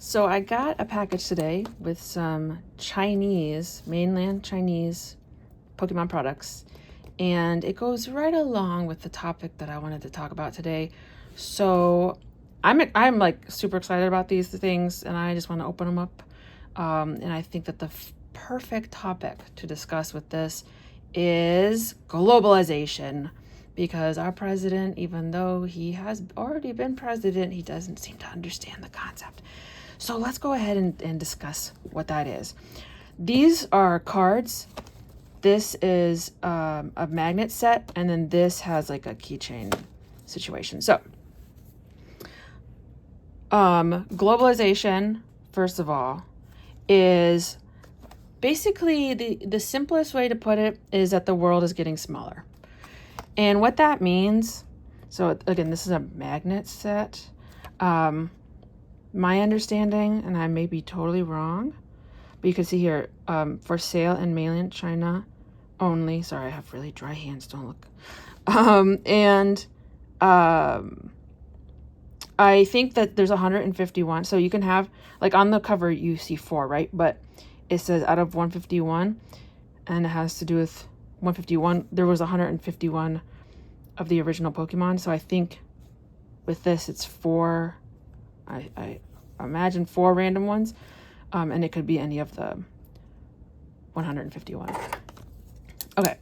So I got a package today with some mainland Chinese Pokemon products, and it goes right along with the topic that I wanted to talk about today. So I'm like super excited about these things, and I just want to open them up. And I think that the perfect topic to discuss with this is globalization, because our president, even though he has already been president, he doesn't seem to understand the concept. So let's go ahead and discuss what that is. These are cards. This is a magnet set, and then this has like a keychain situation. So globalization, first of all, is basically the simplest way to put it is that the world is getting smaller. And what that means, so again, this is a magnet set. My understanding, and I may be totally wrong, but you can see here, for sale in mainland China only. Sorry, I have really dry hands, don't look. I think that there's 151. So you can have, like on the cover, you see 4, right? But it says out of 151, and it has to do with 151. There was 151 of the original Pokemon. So I think with this, it's 4. I imagine 4 random ones, and it could be any of the 151. Okay,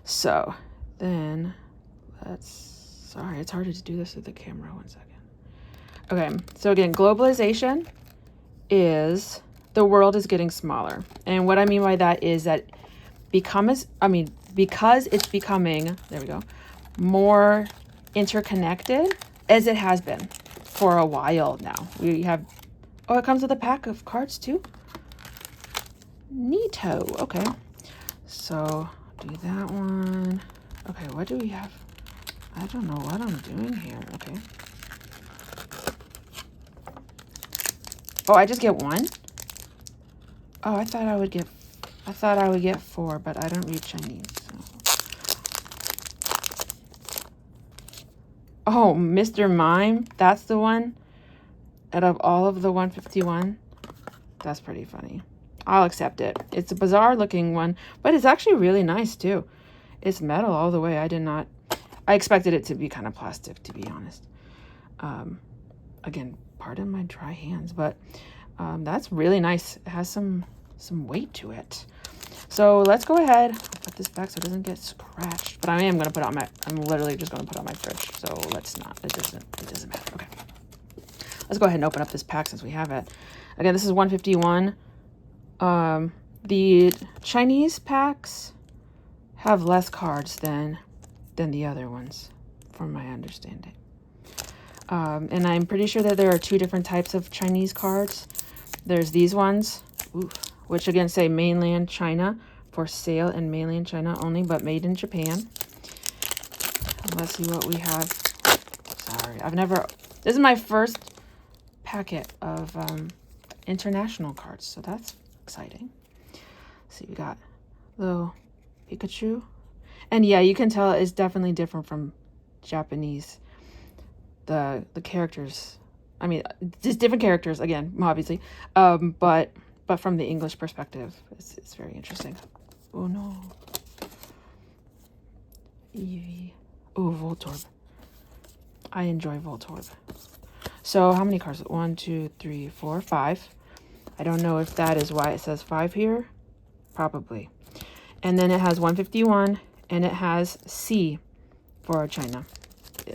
so then sorry, it's harder to do this with the camera. 1 second. Okay, so again, globalization is the world is getting smaller. And what I mean by that is that because it's becoming, there we go, more interconnected as it has been for a while now. We have, it comes with a pack of cards too. Neato. Okay, so do that one. Okay, what do we have? I don't know what I'm doing here. Okay. Oh, I just get 1? Oh, I thought I would get 4, but I don't read Chinese. So. Oh, Mr. Mime, that's the one out of all of the 151. That's pretty funny. I'll accept it. It's a bizarre looking one, but it's actually really nice too. It's metal all the way. I expected it to be kind of plastic, to be honest. Again, pardon my dry hands, but that's really nice. It has some weight to it. So let's go ahead, put this back so it doesn't get scratched. But I'm literally just gonna put it on my fridge. So let's not, it doesn't matter. Okay. Let's go ahead and open up this pack since we have it. Again, this is 151. The Chinese packs have less cards than the other ones, from my understanding. And I'm pretty sure that there are 2 different types of Chinese cards. There's these ones, which again say mainland China, for sale in mainland China only, but made in Japan. Let's see what we have. Sorry, this is my first packet of international cards, so that's exciting. Let's see, we got little Pikachu. And yeah, you can tell it's definitely different from Japanese. The characters, just different characters again, obviously, but from the English perspective, it's very interesting. Oh no, Eevee. Oh, Voltorb. I enjoy Voltorb. So how many cards? 1, 2, 3, 4, 5. I don't know if that is why it says 5 here. Probably. And then it has 151, and it has C for China.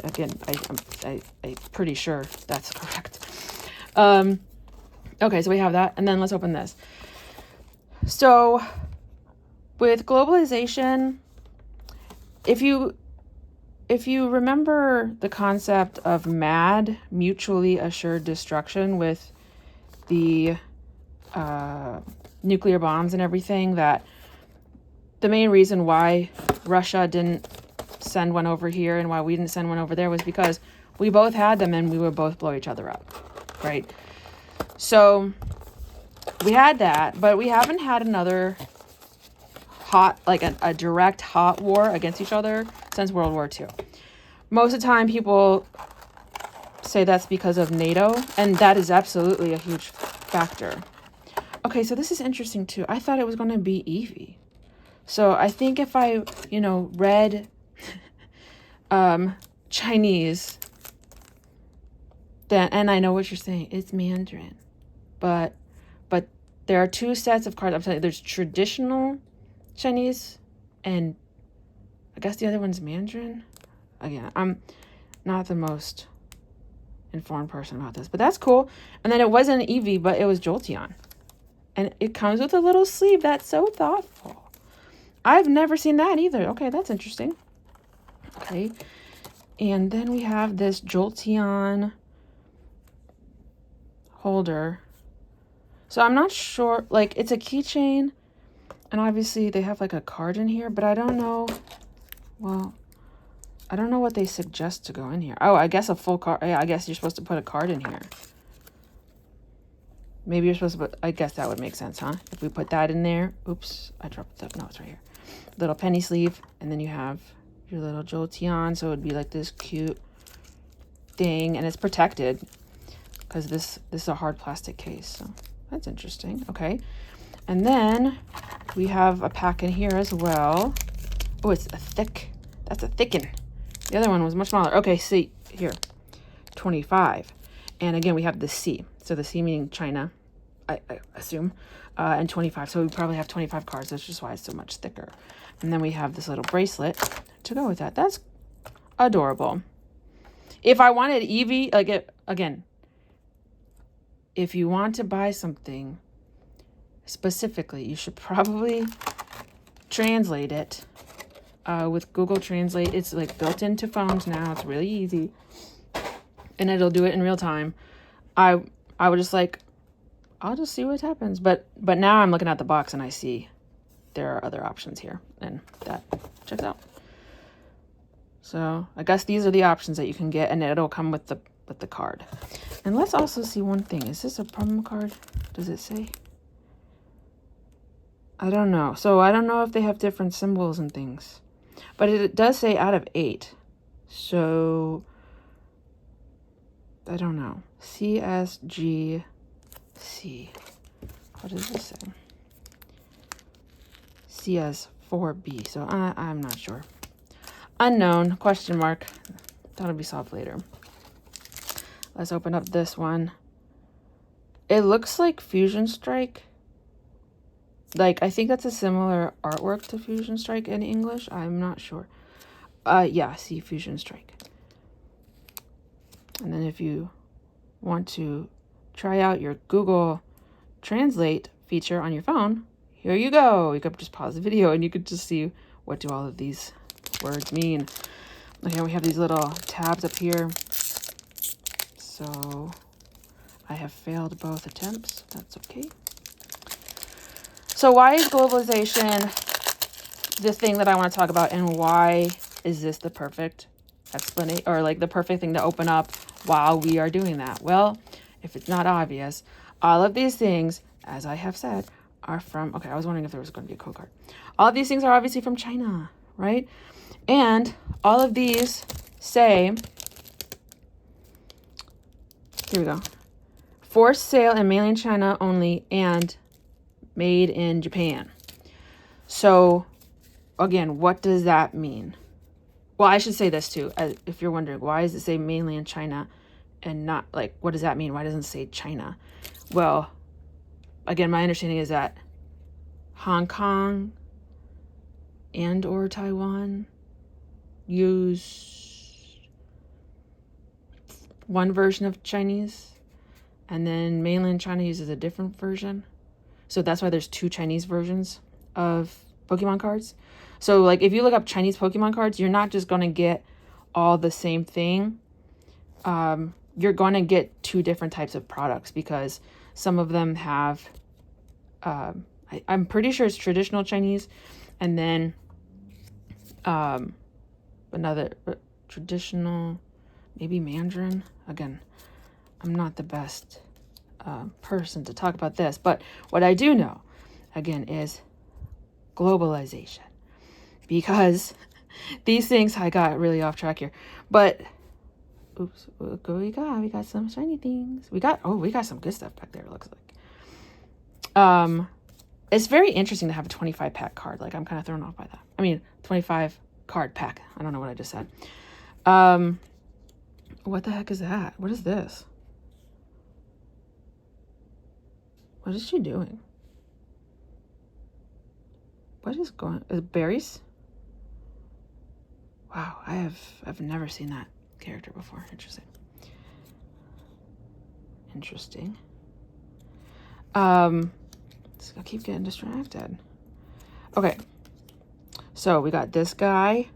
Again, I'm pretty sure that's correct. Okay, so we have that, and then let's open this. So with globalization, if you remember the concept of MAD, mutually assured destruction, with the nuclear bombs and everything, that the main reason why Russia didn't send one over here and why we didn't send one over there was because we both had them and we would both blow each other up, right? So we had that, but we haven't had another a direct hot war against each other since World War II. Most of the time people say that's because of NATO, and that is absolutely a huge factor. Okay, so this is interesting too. I thought it was going to be Eevee. So I think if I, read Chinese, then, and I know what you're saying, it's Mandarin. But there are two sets of cards. I'm telling you, there's traditional Chinese, and I guess the other one's Mandarin. Again, I'm not the most informed person about this, but that's cool. And then it wasn't Eevee, but it was Jolteon. And it comes with a little sleeve. That's so thoughtful. I've never seen that either. Okay, that's interesting. Okay. And then we have this Jolteon holder. So I'm not sure, like, it's a keychain, and obviously they have like a card in here, but I don't know. Well, I don't know what they suggest to go in here. Oh, I guess a full card. Yeah, I guess you're supposed to put a card in here. Maybe you're supposed to put, I guess that would make sense, huh? If we put that in there. Oops, I dropped the, no, it's right here. Little penny sleeve, and then you have your little Jolteon, so it would be like this cute thing, and it's protected because this is a hard plastic case, so that's interesting. Okay, and then we have a pack in here as well. Oh, it's a thick, that's a thicken. The other one was much smaller. Okay, see here, 25. And again, we have the C. So the C meaning China, I assume, and 25. So we probably have 25 cards. That's just why it's so much thicker. And then we have this little bracelet to go with that. That's adorable. If I wanted Eevee, like, again, if you want to buy something specifically, you should probably translate it with Google Translate. It's like built into phones now. It's really easy, and it'll do it in real time. I would just like, I'll just see what happens. But now I'm looking at the box and I see there are other options here, and that checks out. So I guess these are the options that you can get, and it'll come with the card. And let's also see one thing. Is this a promo card? Does it say? I don't know. So I don't know if they have different symbols and things, but it does say out of 8. So I don't know. CSGC. What does this say? CS4B. So I'm not sure. Unknown, question mark. That'll be solved later. Let's open up this one. It looks like Fusion Strike. Like, I think that's a similar artwork to Fusion Strike in English. I'm not sure. Yeah, see Fusion Strike. And then if you want to try out your Google Translate feature on your phone, here you go. You could just pause the video and you could just see what do all of these words mean. Okay, we have these little tabs up here. So I have failed both attempts. That's okay. So why is globalization the thing that I want to talk about, and why is this the perfect explanation, or like the perfect thing to open up while we are doing that? Well, if it's not obvious, all of these things, as I have said, are from, okay, I was wondering if there was going to be a code card. All of these things are obviously from China, right? And all of these say, here we go, for sale in mainland China only and made in Japan. So again, what does that mean? Well, I should say this too, if you're wondering, why does it say mainland China and not, like, what does that mean? Why doesn't it say China? Well, again, my understanding is that Hong Kong and or Taiwan use one version of Chinese, and then mainland China uses a different version. So that's why there's 2 Chinese versions of Pokemon cards. So like if you look up Chinese Pokemon cards, you're not just going to get all the same thing. You're going to get 2 different types of products, because some of them have, I'm pretty sure it's traditional Chinese, and then another traditional, maybe Mandarin. Again, I'm not the best person to talk about this, but what I do know, again, is globalization, because these things, I got really off track here, but Oops. Look what we got. We got some shiny things. We got some good stuff back there, it looks like. It's very interesting to have a 25 pack card. Like, I'm kind of thrown off by that. I mean, 25 card pack. I don't know what I just said. What the heck is that? What is this? What is she doing? What is going? Berries? Wow, I've never seen that character before. Interesting. I'll keep getting distracted. Okay. So we got this guy,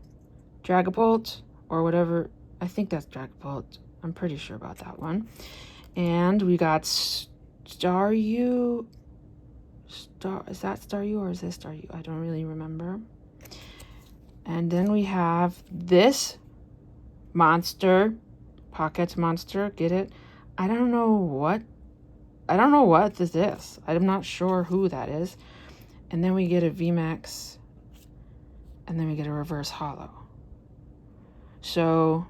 Dragapult, or whatever. I think that's Dragapult. I'm pretty sure about that one. And we got Staryu. Is that Staryu or is this Staryu? I don't really remember. And then we have this monster, Pocket Monster. Get it? I don't know what this is. I'm not sure who that is. And then we get a VMAX. And then we get a reverse holo. So,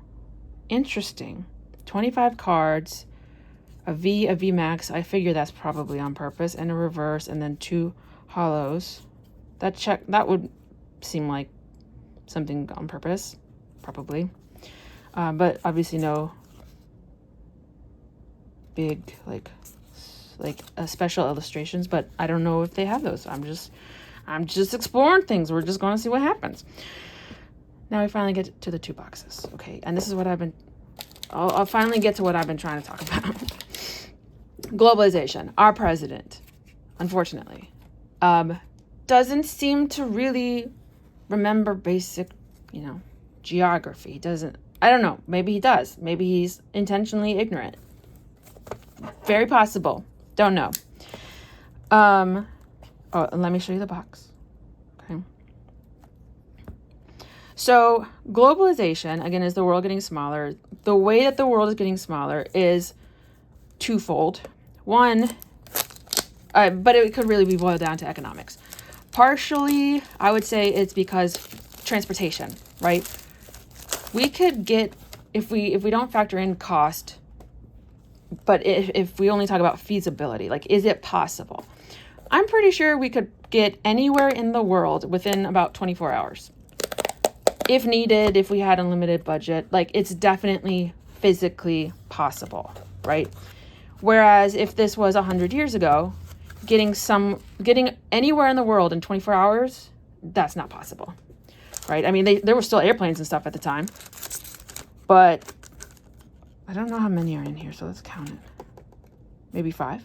interesting. 25 cards. A VMAX. I figure that's probably on purpose. And a reverse. And then 2 holos. That would seem like something on purpose. Probably. But obviously no big, like special illustrations, but I don't know if they have those. I'm just exploring things. We're just going to see what happens. Now we finally get to the 2 boxes. Okay. And this is what I'll finally get to what I've been trying to talk about. Globalization. Our president, unfortunately, doesn't seem to really remember basic, geography. I don't know. Maybe he does. Maybe he's intentionally ignorant. Very possible. Don't know. And let me show you the box. Okay. So globalization, again, is the world getting smaller. The way that the world is getting smaller is twofold. One, but it could really be boiled down to economics. Partially, I would say it's because transportation, right? We could get, if we don't factor in cost, but if we only talk about feasibility, like, is it possible? I'm pretty sure we could get anywhere in the world within about 24 hours. If needed, if we had unlimited budget, like, it's definitely physically possible, right? Whereas if this was 100 years ago, getting anywhere in the world in 24 hours, that's not possible, right? I mean, there were still airplanes and stuff at the time, but I don't know how many are in here, so let's count it. Maybe 5?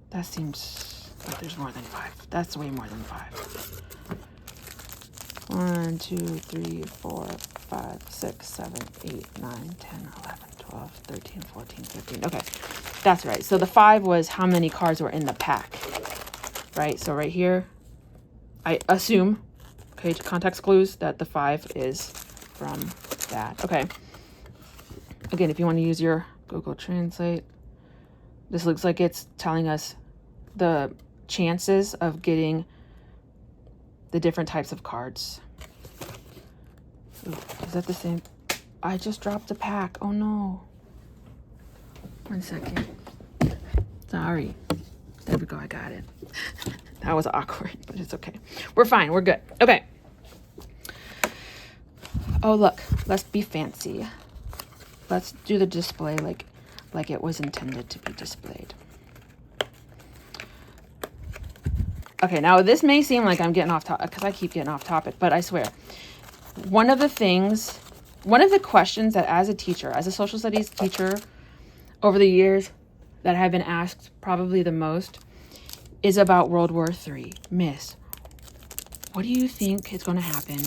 That seems like there's more than 5. That's way more than 5. 1, 2, 3, 4, 5, 6, 7, 8, 9, 10, 11, 12, 13, 14, 15. Okay, that's right. So the 5 was how many cards were in the pack, right? So right here, I assume, okay, context clues, that the 5 is from that. Okay. Again, if you want to use your Google Translate, this looks like it's telling us the chances of getting the different types of cards. Ooh, is that the same? I just dropped a pack. Oh no. 1 second. Sorry. There we go. I got it. That was awkward, but it's okay. We're fine. We're good. Okay. Oh, look. Let's be fancy. Let's do the display like it was intended to be displayed. Okay, now this may seem like I'm getting off topic because I keep getting off topic, but I swear, one of the questions that as a social studies teacher over the years that have been asked probably the most is about World War III. Miss, what do you think is going to happen?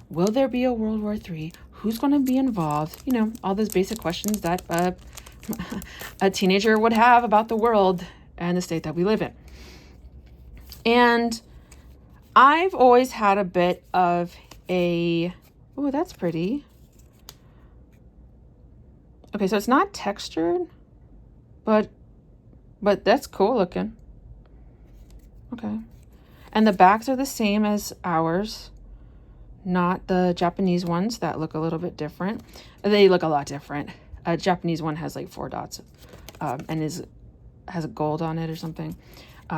Will there be a World War III? Who's going to be involved? All those basic questions that a teenager would have about the world and the state that we live in. And I've always had a bit of oh, that's pretty. Okay, so it's not textured, but that's cool looking. Okay. And the backs are the same as ours, not the Japanese ones that look a little bit different. They look a lot different. A Japanese one has like 4 dots, and has a gold on it or something.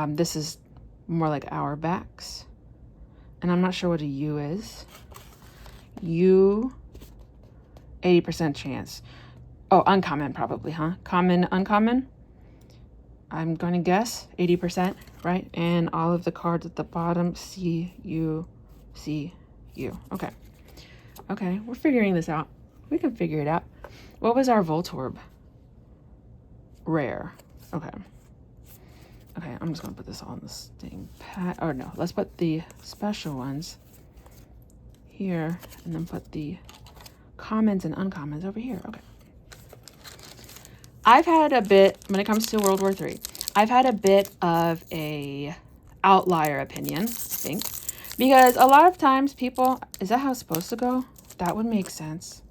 This is more like our backs. And I'm not sure what a U is. U, 80% chance. Oh, uncommon probably, huh? Common, uncommon? I'm going to guess 80%, right? And all of the cards at the bottom, C, U, C, U. Okay. Okay, we're figuring this out. We can figure it out. What was our Voltorb? Rare. Okay. Okay, I'm just going to put this all in this thing. Or no, let's put the special ones here and then put the commons and uncommons over here. Okay. I've had a bit, when it comes to World War III, I've had a bit of a outlier opinion, I think, because a lot of times people, is that how it's supposed to go? That would make sense.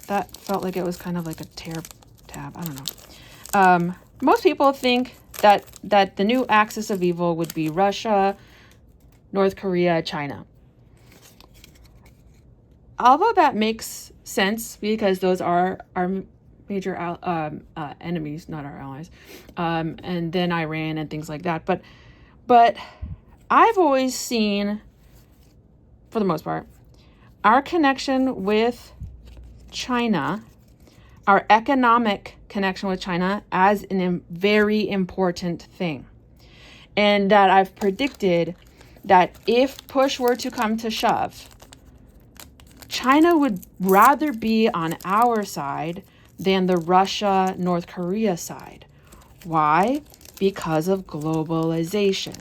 That felt like it was kind of like a tab. I don't know. Most people think that the new axis of evil would be Russia, North Korea, China. Although that makes sense because those are our major enemies, not our allies, and then Iran and things like that. But I've always seen, for the most part, our connection with China, our economic connection with China as a very important thing. And that I've predicted that if push were to come to shove, China would rather be on our side than the Russia, North Korea side. Why? Because of globalization.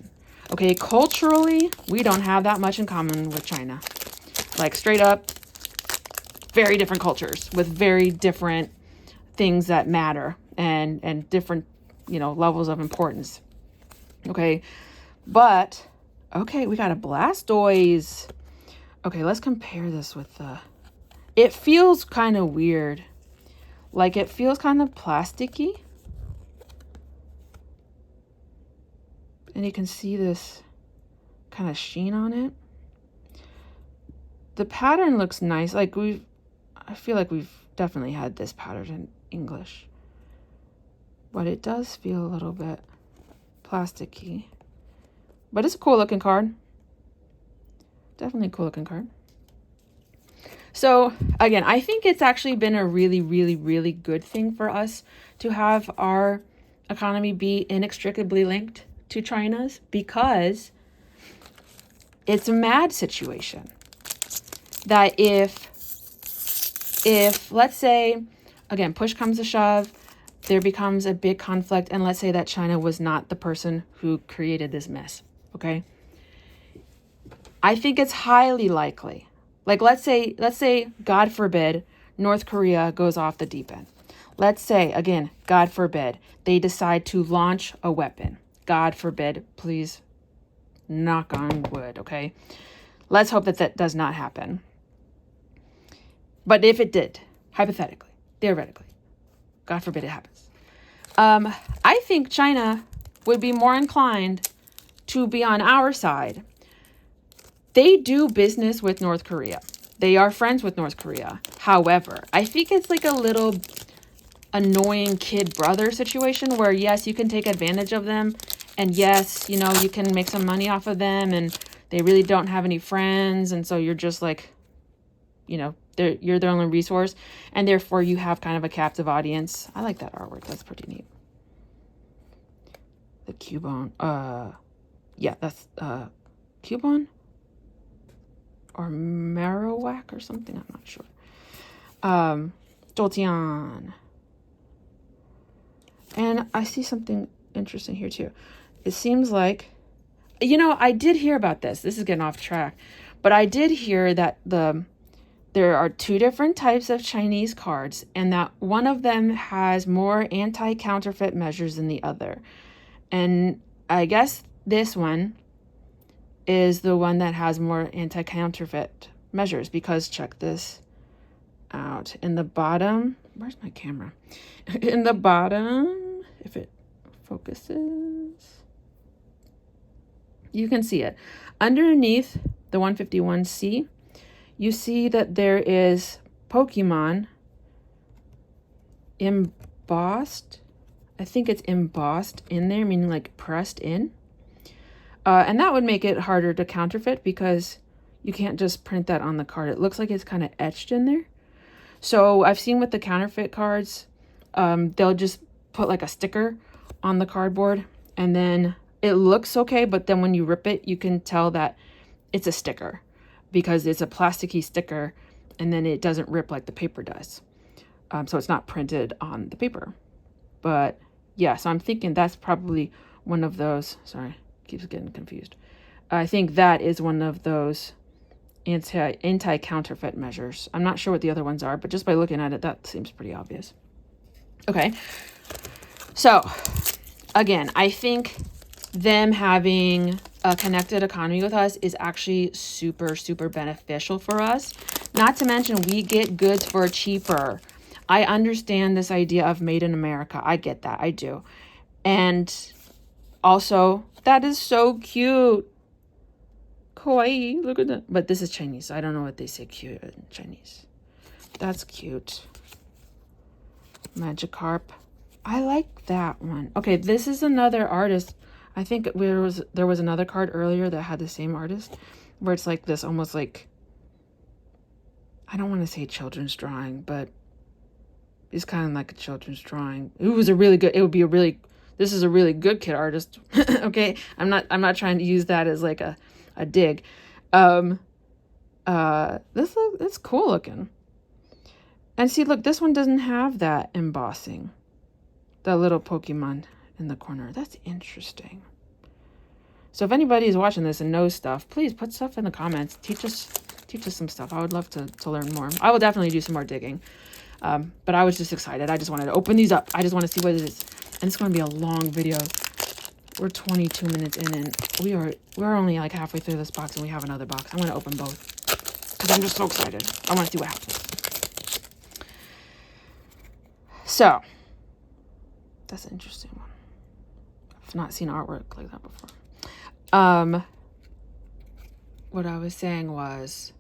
Okay, culturally, we don't have that much in common with China. Like straight up, very different cultures with very different things that matter and different, levels of importance. Okay, but, okay, we got a Blastoise. Okay, let's compare this with it feels kind of weird. Like it feels kind of plasticky. And you can see this kind of sheen on it. The pattern looks nice. Like I feel like we've definitely had this pattern in English. But it does feel a little bit plasticky. But it's a cool looking card. Definitely a cool looking card. So again, I think it's actually been a really, really, really good thing for us to have our economy be inextricably linked to China's, because it's a mad situation that if let's say, again, push comes to shove, there becomes a big conflict, and let's say that China was not the person who created this mess, okay? I think it's highly likely. Like, let's say, God forbid, North Korea goes off the deep end. Let's say, again, God forbid, they decide to launch a weapon. God forbid, please knock on wood, okay? Let's hope that that does not happen. But if it did, hypothetically, theoretically, God forbid it happens, I think China would be more inclined to be on our side. They do business with North Korea. They are friends with North Korea. However, I think it's like a little annoying kid brother situation where, yes, you can take advantage of them. And yes, you can make some money off of them. And they really don't have any friends. And so you're just like, you're their only resource. And therefore you have kind of a captive audience. I like that artwork. That's pretty neat. The Cubone. Yeah, that's Cubone? Or Marowak or something, I'm not sure. Jolteon. And I see something interesting here too. It seems like, I did hear about this. This is getting off track. But I did hear that there are 2 different types of Chinese cards, and that one of them has more anti-counterfeit measures than the other. And I guess this one is the one that has more anti-counterfeit measures, because check this out. In the bottom, where's my camera? In the bottom, if it focuses, you can see it. Underneath the 151C, you see that there is Pokemon embossed. I think it's embossed in there, meaning like pressed in. And that would make it harder to counterfeit because you can't just print that on the card. It looks like it's kind of etched in there. So I've seen with the counterfeit cards, they'll just put like a sticker on the cardboard and then it looks okay. But then when you rip it, you can tell that it's a sticker because it's a plasticky sticker and then it doesn't rip like the paper does. So it's not printed on the paper. But yeah, so I'm thinking that's probably one of those. Sorry, keeps getting confused. I think that is one of those anti-counterfeit measures. I'm not sure what the other ones are, but just by looking at it, that seems pretty obvious. Okay. So again, I think them having a connected economy with us is actually super, super beneficial for us. Not to mention we get goods for cheaper. I understand this idea of made in America. I get that. I do. And also, that is so cute. Kawaii. Look at that. But this is Chinese. So I don't know what they say cute in Chinese. That's cute. Magikarp. I like that one. Okay, this is another artist. I think there was another card earlier that had the same artist where it's like this almost like, I don't want to say children's drawing, but it's kind of like a children's drawing. This is a really good kid artist. Okay. I'm not trying to use that as like a dig. It's cool looking. And see, look, this one doesn't have that embossing. The little Pokemon in the corner. That's interesting. So if anybody is watching this and knows stuff, please put stuff in the comments. Teach us some stuff. I would love to learn more. I will definitely do some more digging. But I was just excited. I just wanted to open these up. I just want to see what it is. And it's going to be a long video. We're 22 minutes in and we're only like halfway through this box and we have another box. I'm going to open both because I'm just so excited. I want to see what happens. So that's an interesting one. I've not seen artwork like that before. What I was saying was,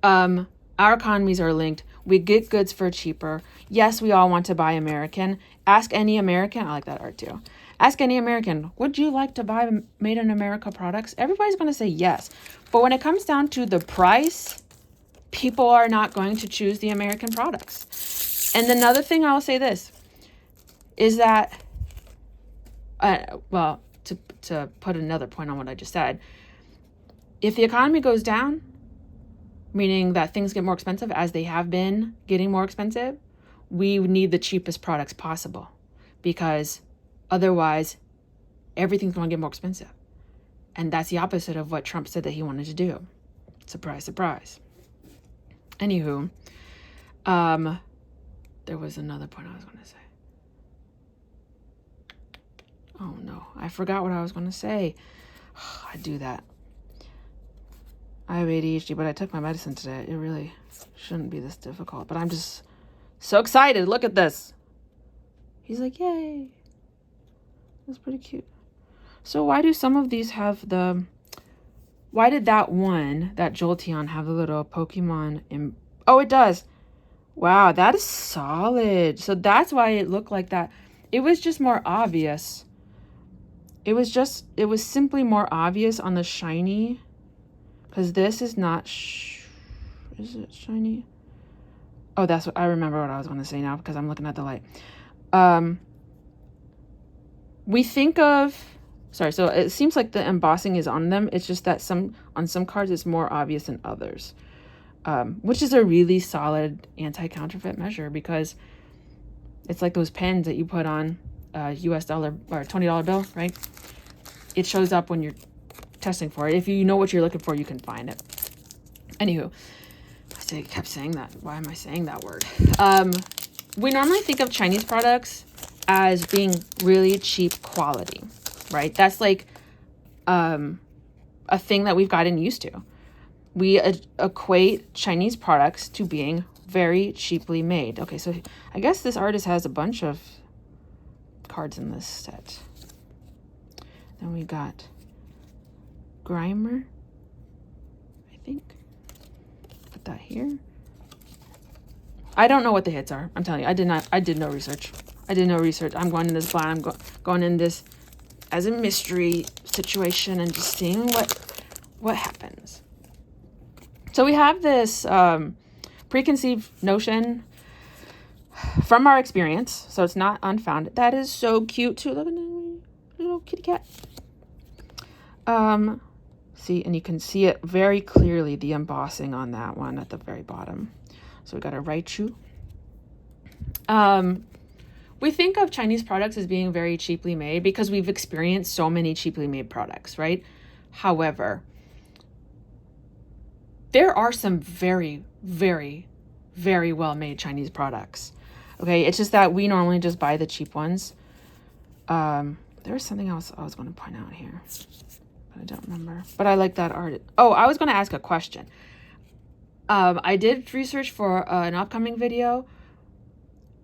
our economies are linked. We get goods for cheaper. Yes, we all want to buy American. Ask any American. I like that art too. Ask any American, would you like to buy made in America products? Everybody's going to say yes. But when it comes down to the price, people are not going to choose the American products. And another thing I'll say this is that, to put another point on what I just said, if the economy goes down, meaning that things get more expensive as they have been getting more expensive, we need the cheapest products possible because otherwise everything's going to get more expensive. And that's the opposite of what Trump said that he wanted to do. Surprise, surprise. Anywho, there was another point I was going to say. Oh no, I forgot what I was going to say. I do that. I have ADHD, but I took my medicine today. It really shouldn't be this difficult, but I'm just so excited. Look at this. He's like, yay. That's pretty cute. So why do some of these have why did that one, that Jolteon, have the little Pokemon oh, it does. Wow, that is solid. So that's why it looked like that. It was just more obvious. It was simply more obvious on the shiny. Because this is not, is it shiny? Oh, that's what, I remember what I was going to say now because I'm looking at the light. We think of, so it seems like the embossing is on them. It's just that on some cards it's more obvious than others. Which is a really solid anti-counterfeit measure because it's like those pens that you put on a US dollar or $20 bill, right? It shows up when you're testing for it. If you know what you're looking for, you can find it. Anywho, I kept saying that. Why am I saying that word? We normally think of Chinese products as being really cheap quality, right? That's like a thing that we've gotten used to. We equate Chinese products to being very cheaply made. Okay, so I guess this artist has a bunch of cards in this set. Then we got Grimer, I think. Put that here. I don't know what the hits are. I'm telling you, I did no research. I'm going in this blind. I'm going in this as a mystery situation and just seeing what happens. So we have this preconceived notion from our experience, so it's not unfounded. That is so cute too. Look at that little kitty cat. See, and you can see it very clearly, the embossing on that one at the very bottom. So we got a Raichu. We think of Chinese products as being very cheaply made because we've experienced so many cheaply made products, right? However, there are some very, very, very well-made Chinese products. Okay, it's just that we normally just buy the cheap ones. There was something else I was going to point out here, but I don't remember. But I like that art. Oh, I was going to ask a question. I did research for an upcoming video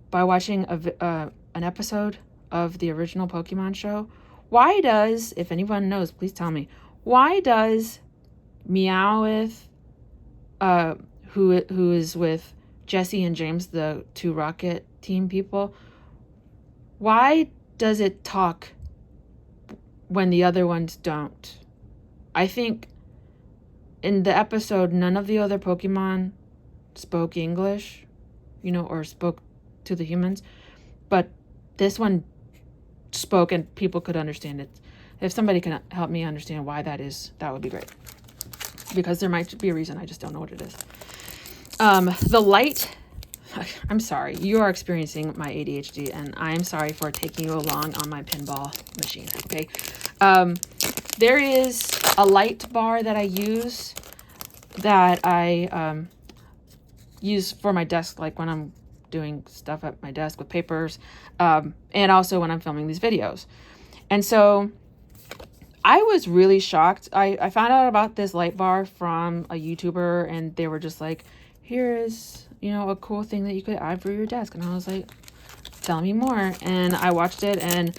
by watching an episode of the original Pokemon show. Why does, if anyone knows, please tell me, why does Meowth, who is with Jesse and James, the two Rocket team people, why does it talk when the other ones don't? I think in the episode, none of the other Pokemon spoke English, or spoke to the humans, but this one spoke and people could understand it. If somebody can help me understand why that is, that would be great, because there might be a reason. I just don't know what it is. The light, I'm sorry, you are experiencing my ADHD, and I'm sorry for taking you along on my pinball machine, okay? There is a light bar that I use that I use for my desk, like when I'm doing stuff at my desk with papers, and also when I'm filming these videos. And so I was really shocked. I found out about this light bar from a YouTuber, and they were just like, here is, a cool thing that you could add for your desk. And I was like, tell me more. And I watched it, and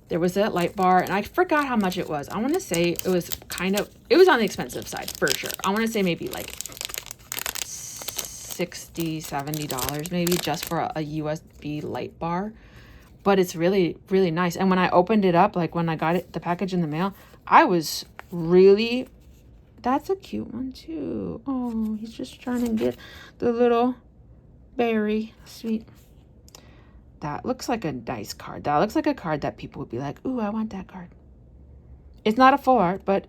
there was that light bar, and I forgot how much it was. I want to say it was on the expensive side for sure. I want to say maybe like $60-$70 maybe, just for a USB light bar. But it's really, really nice. And when I opened it up, like when I got the package in the mail, I was really, that's a cute one too. Oh, he's just trying to get the little berry. Sweet. That looks like a nice card. That looks like a card that people would be like, ooh, I want that card. It's not a full art, but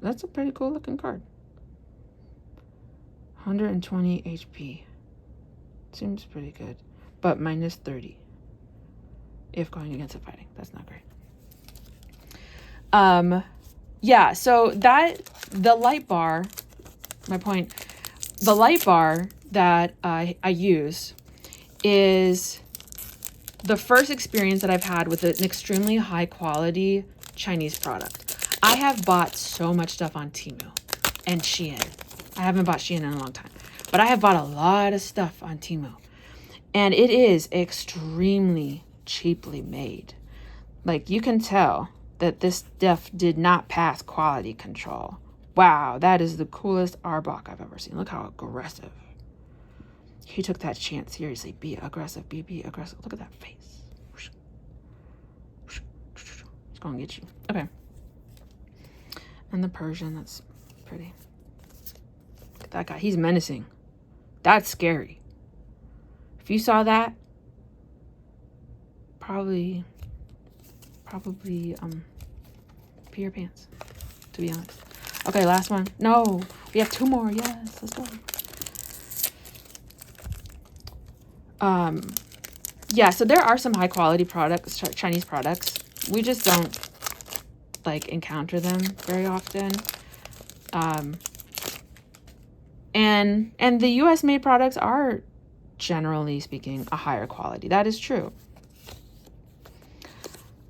that's a pretty cool looking card. 120 HP. Seems pretty good. But minus 30. If going against the fighting. That's not great. Yeah, so the light bar, my point, the light bar that I use is the first experience that I've had with an extremely high quality Chinese product. I have bought so much stuff on Temu and Shein. I haven't bought Shein in a long time, but I have bought a lot of stuff on Temu, and it is extremely cheaply made. Like, you can tell that this stuff did not pass quality control. Wow, that is the coolest Arbok I've ever seen. Look how aggressive. He took that chance seriously. Be aggressive, be aggressive. Look at that face. It's gonna get you. Okay. And the Persian, that's pretty. Look at that guy. He's menacing. That's scary. If you saw that, probably pee your pants, to be honest. Okay, last one. No, we have two more. Yes, let's go. Yeah, so there are some high quality products, Chinese products. We just don't encounter them very often. And the US made products are, generally speaking, a higher quality. That is true.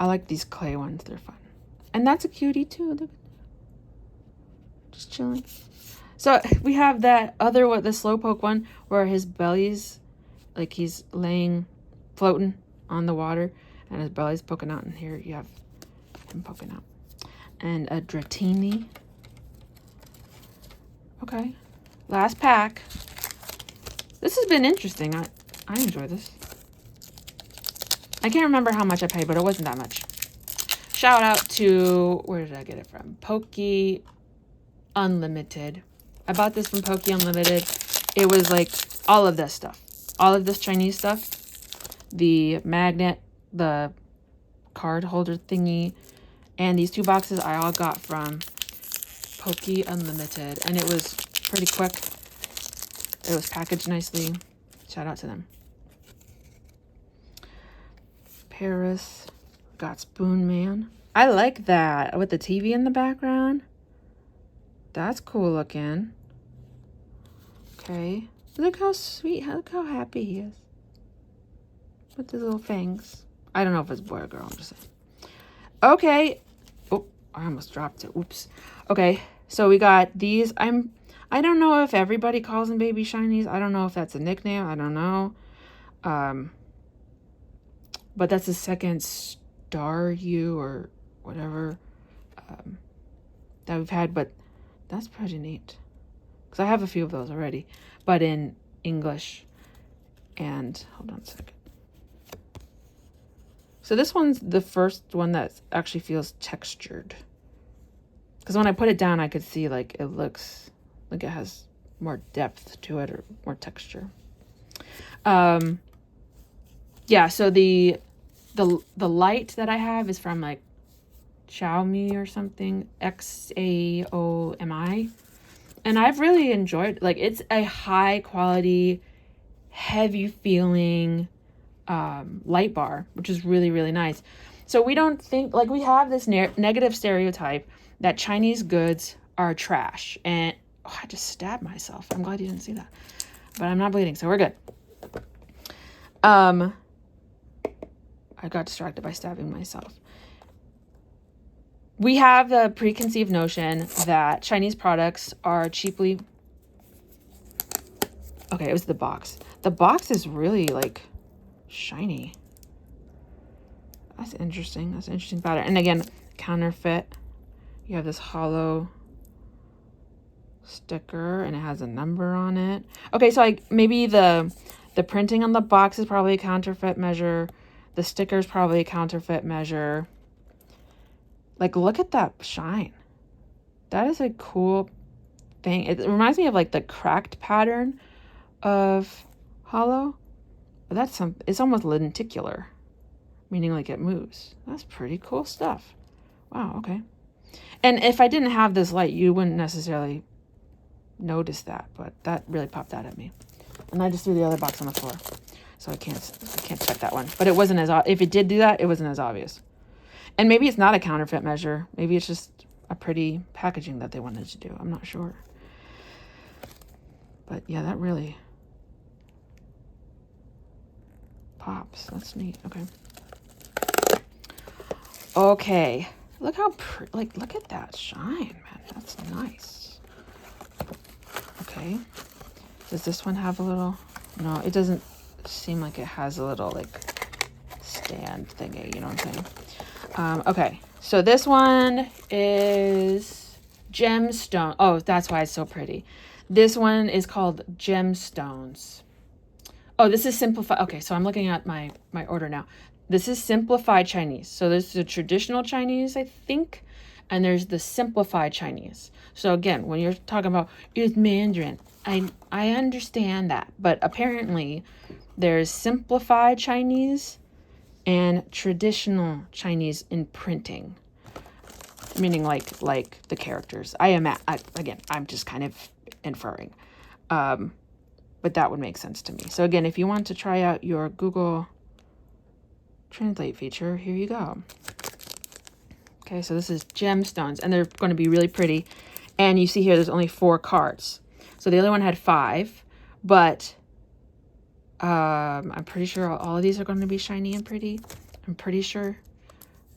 I like these clay ones. They're fun. And that's a cutie too. Look. Just chilling. So we have that other one, the Slowpoke one, where his belly's like he's floating on the water, and his belly's poking out. And here you have him poking out. And a Dratini. Okay. Last pack. This has been interesting. I enjoy this. I can't remember how much I paid, but it wasn't that much. Shout out to, where did I get it from? Poke Unlimited. I bought this from Poke Unlimited. It was like all of this stuff. All of this Chinese stuff. The magnet, the card holder thingy, and these 2 boxes I all got from Poke Unlimited. And it was pretty quick. It was packaged nicely. Shout out to them. Paris. Got Spoon Man. I like that with the TV in the background. That's cool looking. Okay. Look how sweet. Look how happy he is. With his little fangs. I don't know if it's boy or girl. I'm just saying. Okay. Oh, I almost dropped it. Oops. Okay. So we got these. I don't know if everybody calls them baby shinies. I don't know if that's a nickname. I don't know. But that's the second Star U or whatever that we've had. But that's pretty neat. Because I have a few of those already. But in English. And hold on a second. So this one's the first one that actually feels textured. Because when I put it down, I could see like it looks like it has more depth to it or more texture. Yeah, so the light that I have is from like Xiaomi or something, Xaomi. And I've really enjoyed, like, it's a high quality, heavy feeling light bar, which is really, really nice. So we don't think, like, we have this negative stereotype that Chinese goods are trash. And I just stabbed myself. I'm glad you didn't see that. But I'm not bleeding, so we're good. I got distracted by stabbing myself. We have the preconceived notion that Chinese products are cheaply... Okay, it was the box. The box is really, like, shiny. That's interesting. That's an interesting pattern. And again, counterfeit. You have this hollow sticker, and it has a number on it. Okay, so like maybe the printing on the box is probably a counterfeit measure. The sticker is probably a counterfeit measure. Like, look at that shine. That is a cool thing. It reminds me of like the cracked pattern of hollow. But that's it's almost lenticular, meaning like it moves. That's pretty cool stuff. Wow, okay. And if I didn't have this light, you wouldn't necessarily notice that, but that really popped out at me. And I just threw the other box on the floor, so I can't check that one. But it wasn't as, if it did do that, it wasn't as obvious. And maybe it's not a counterfeit measure. Maybe it's just a pretty packaging that they wanted to do. I'm not sure. But yeah, that really pops. That's neat. Okay. Okay. Look how look at that shine, man. That's nice. Okay. Does this one have a little? No, it doesn't seem like it has a little like stand thingy. You know what I'm saying? Okay. So this one is Gemstone. Oh, that's why it's so pretty. This one is called Gemstones. Oh, this is Simplified. Okay, so I'm looking at my order now. This is Simplified Chinese. So there's the traditional Chinese, I think, and there's the Simplified Chinese. So again, when you're talking about it's Mandarin, I understand that, but apparently there's Simplified Chinese and traditional Chinese in printing, meaning like the characters. Again, I'm just kind of inferring, but that would make sense to me. So again, if you want to try out your Google Translate feature, here you go. Okay, so this is Gemstones, and they're going to be really pretty. And you see here, there's only 4 cards. So the other one had 5, but I'm pretty sure all of these are going to be shiny and pretty. I'm pretty sure,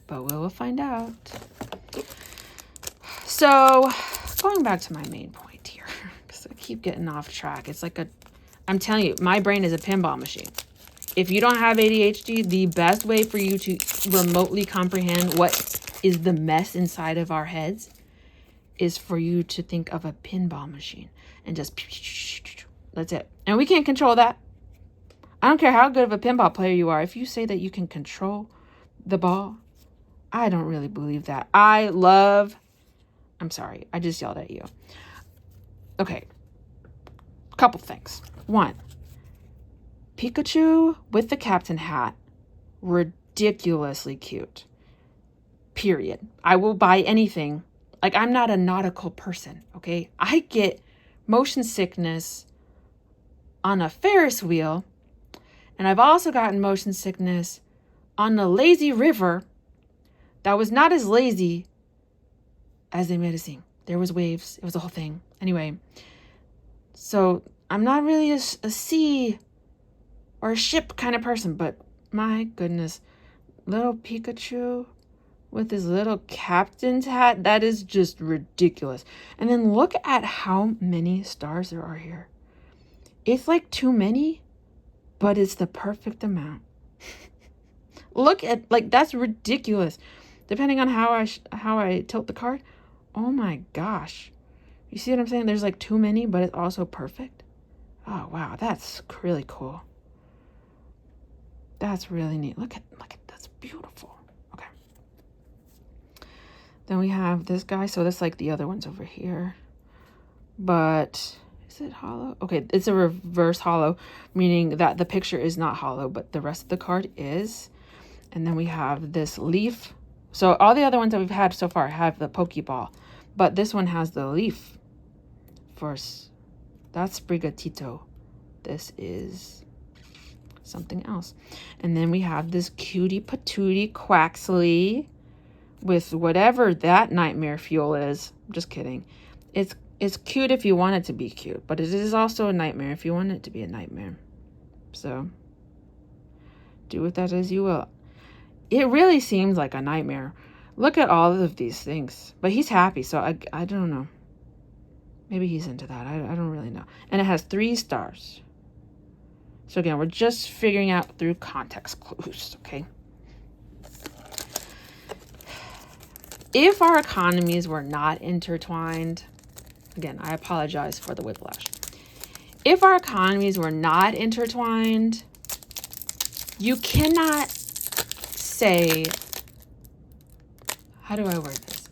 but we'll find out. So going back to my main point here, because I keep getting off track. It's like I'm telling you, my brain is a pinball machine. If you don't have ADHD, the best way for you to remotely comprehend what is the mess inside of our heads is for you to think of a pinball machine and just, that's it. And we can't control that. I don't care how good of a pinball player you are. If you say that you can control the ball, I don't really believe that. I'm sorry, I just yelled at you. Okay, couple things. One, Pikachu with the captain hat, ridiculously cute. Period. I will buy anything. Like, I'm not a nautical person, okay? I get motion sickness on a Ferris wheel, and I've also gotten motion sickness on a lazy river that was not as lazy as they made it seem. There was waves. It was a whole thing. Anyway, so I'm not really a sea or a ship kind of person, but my goodness, little Pikachu with his little captain's hat, that is just ridiculous. And then look at how many stars there are here. It's like too many, but it's the perfect amount. Look at, like, that's ridiculous. Depending on how I tilt the card. Oh my gosh. You see what I'm saying? There's like too many, but it's also perfect. Oh wow, that's really cool. That's really neat. Look at that's beautiful. Okay. Then we have this guy. So that's like the other ones over here. But is it hollow? Okay, it's a reverse hollow, meaning that the picture is not hollow, but the rest of the card is. And then we have this leaf. So all the other ones that we've had so far have the Pokeball, but this one has the leaf. First, that's Sprigatito. This is something else. And then we have this cutie patootie Quaxley with whatever that nightmare fuel is. I'm just kidding. It's cute if you want it to be cute, but it is also a nightmare if you want it to be a nightmare. So do with that as you will. It really seems like a nightmare. Look at all of these things. But he's happy, so I don't know. Maybe he's into that. I don't really know. And it has 3 stars. So again, we're just figuring out through context clues, okay? If our economies were not intertwined, again, I apologize for the whiplash. If our economies were not intertwined, you cannot say, how do I word this?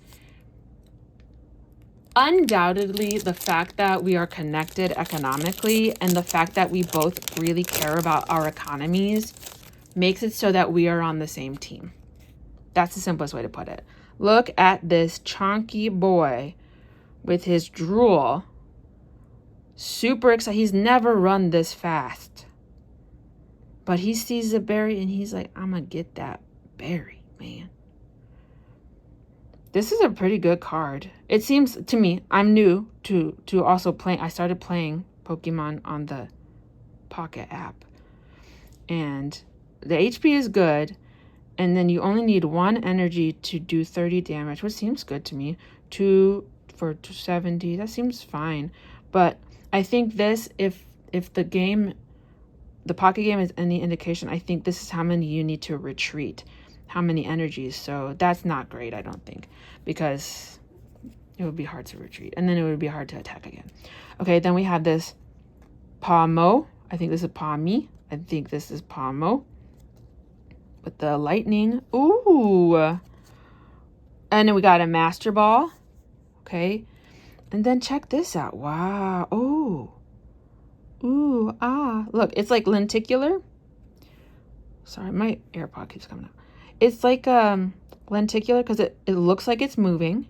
Undoubtedly, the fact that we are connected economically and the fact that we both really care about our economies makes it so that we are on the same team. That's the simplest way to put it. Look at this chunky boy with his drool. Super excited. He's never run this fast. But he sees the berry and he's like, I'm going to get that berry, man. This is a pretty good card. It seems to me, I'm new to also playing. I started playing Pokemon on the Pocket app. And the HP is good. And then you only need 1 energy to do 30 damage, which seems good to me. 2 for 270, that seems fine. But I think this, if the Pocket game is any indication, I think this is how many you need to retreat. How many energies. So that's not great, I don't think. Because it would be hard to retreat. And then it would be hard to attack again. Okay, then we have this Pawmo. I think this is Pawmi. I think this is Pawmo. With the lightning. Ooh. And then we got a Master Ball. Okay. And then check this out. Wow. Ooh. Ooh. Ah. Look, it's like lenticular. Sorry, my AirPod keeps coming up. It's like lenticular because it looks like it's moving,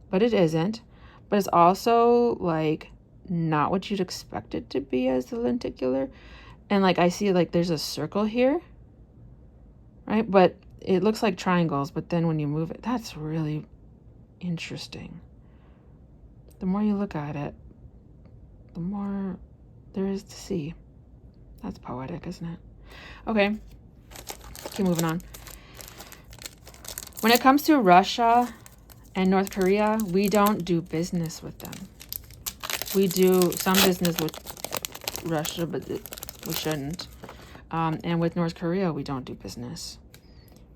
but it isn't. But it's also like not what you'd expect it to be as the lenticular. And like I see like there's a circle here. Right? But it looks like triangles, but then when you move it, that's really interesting. The more you look at it, the more there is to see. That's poetic, isn't it? Okay. Keep moving on. When it comes to Russia and North Korea, we don't do business with them. We do some business with Russia, but we shouldn't. And with North Korea, we don't do business.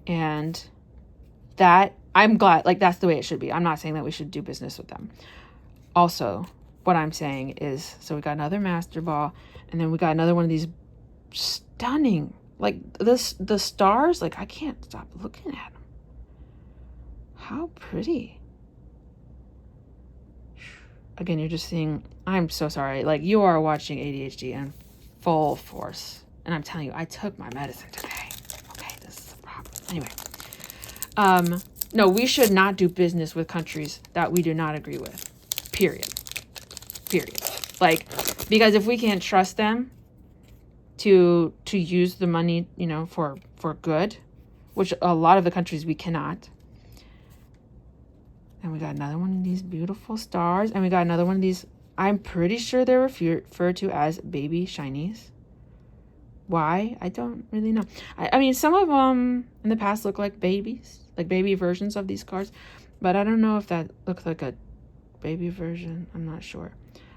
And that, I'm glad, like, that's the way it should be. I'm not saying that we should do business with them. Also, what I'm saying is, so we got another Master Ball, and then we got another one of these stunning. Like the stars, like I can't stop looking at them. How pretty. Again, you're just seeing, I'm so sorry. Like you are watching ADHD in full force. And I'm telling you, I took my medicine today. Okay, this is a problem. Anyway, no, we should not do business with countries that we do not agree with. Period. Like, because if we can't trust them to use the money, you know, for good, which a lot of the countries we cannot. And we got another one of these beautiful stars. And we got another one of these, I'm pretty sure they're referred to as baby shinies. Why? I don't really know. I mean, some of them in the past look like babies, like baby versions of these cards. But I don't know if that looks like a baby version. I'm not sure.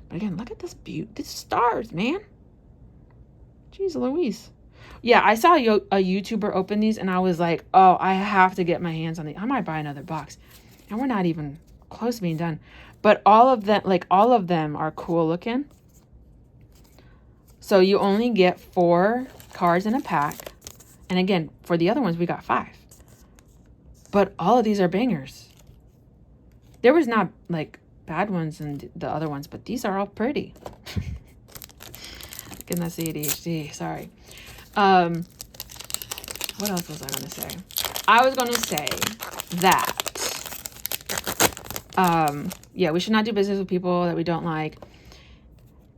But again, look at this beauty. These stars, man. Jeez Louise. Yeah, I saw a YouTuber open these and I was like, oh, I have to get my hands on these. I might buy another box. And we're not even close to being done. But all of them are cool looking. So you only get 4 cards in a pack. And again, for the other ones, we got 5. But all of these are bangers. There was not like bad ones in the other ones, but these are all pretty. Again, that's the ADHD, sorry. What else was I going to say? I was going to say that, yeah, we should not do business with people that we don't like.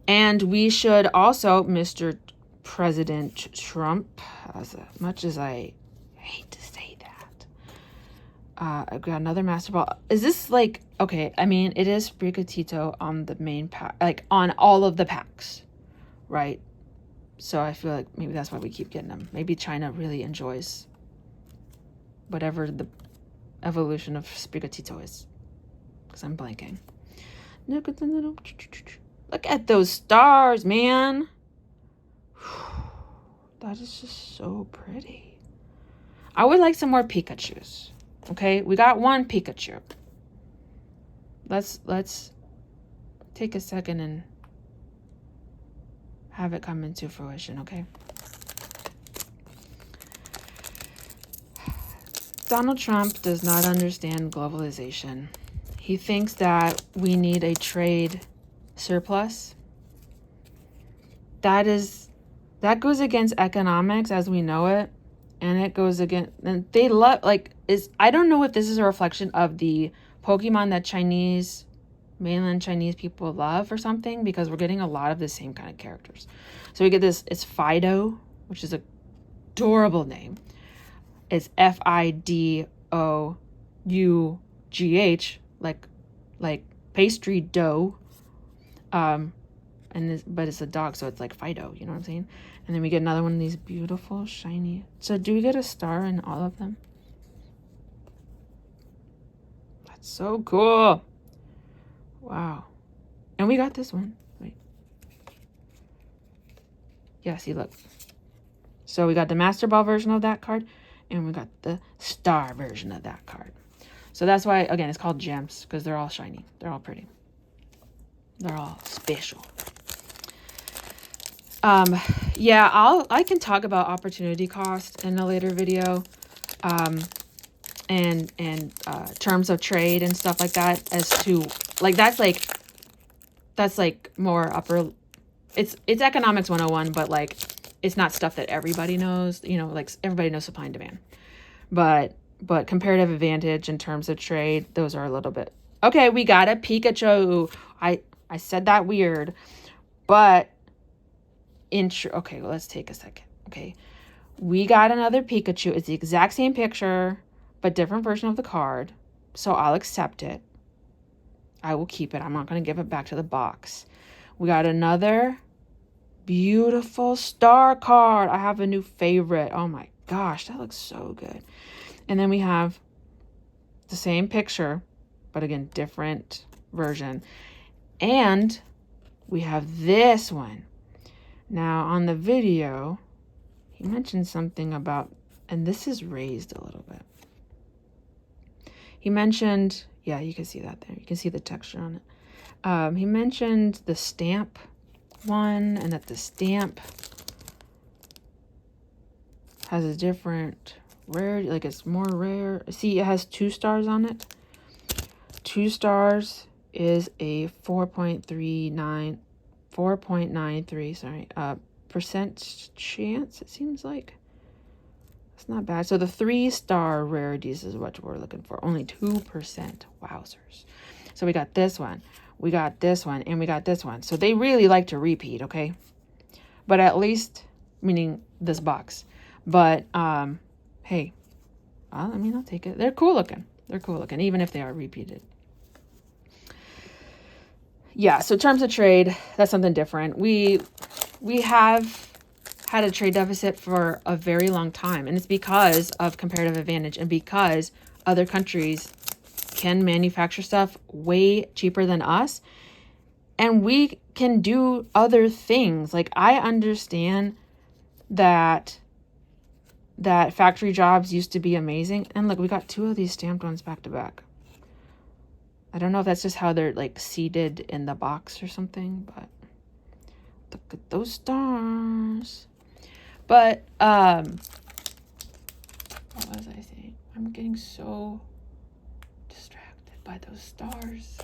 And we should also, Mr. President Trump, as much as I hate to say that, I've got another Master Ball. Is this like, okay, I mean, it is Sprigatito on the main pack, like on all of the packs, right? So I feel like maybe that's why we keep getting them. Maybe China really enjoys whatever the evolution of Sprigatito is. Because I'm blanking. Look at the little... Look at those stars, man. That is just so pretty. I would like some more Pikachus. Okay, we got one Pikachu. Let's take a second and have it come into fruition, okay? Donald Trump does not understand globalization. He thinks that we need a trade surplus. That goes against economics as we know it, and it goes against, and they love, like, I don't know if this is a reflection of the Pokemon that mainland Chinese people love or something, because we're getting a lot of the same kind of characters. So we get this, it's Fido, which is a adorable name. It's Fidouugh, like pastry dough. But it's a dog, so it's like Fido, you know what I'm saying? And then we get another one of these beautiful, shiny. So do we get a star in all of them? That's so cool. Wow. And we got this one. Wait. Yeah, see, look. So we got the Master Ball version of that card, and we got the star version of that card. So that's why, again, it's called gems, because they're all shiny. They're all pretty. They're all special. Yeah, I can talk about opportunity cost in a later video, and terms of trade and stuff like that, as to like that's like more upper. It's economics 101, but like it's not stuff that everybody knows. You know, like everybody knows supply and demand, but comparative advantage in terms of trade, those are a little bit. Okay, we got a Pikachu. I said that weird, but okay, well, let's take a second. Okay, we got another Pikachu. It's the exact same picture, but different version of the card. So I'll accept it. I will keep it. I'm not going to give it back to the box. We got another beautiful star card. I have a new favorite. Oh my gosh, that looks so good. And then we have the same picture, but again, different version. And we have this one. Now, on the video, he mentioned something about, and this is raised a little bit. He mentioned, yeah, you can see that there. You can see the texture on it. He mentioned the stamp one, and that the stamp has a different rarity, like it's more rare. See, it has 2 stars on it. 2 stars is a 4.93 percent chance, it seems like. It's not bad. So the 3-star rarities is what we're looking for. Only 2%. Wowzers. So we got this one, we got this one, and we got this one. So they really like to repeat, okay? But at least, meaning this box. But, hey, I mean, I'll take it. They're cool looking. They're cool looking, even if they are repeated. Yeah, so terms of trade, that's something different. We have had a trade deficit for a very long time, and it's because of comparative advantage and because other countries can manufacture stuff way cheaper than us, and we can do other things. Like, I understand that factory jobs used to be amazing, and look, we got 2 of these stamped ones back to back. I don't know if that's just how they're like seated in the box or something, but look at those stars. But what was I saying? I'm getting so distracted by those stars.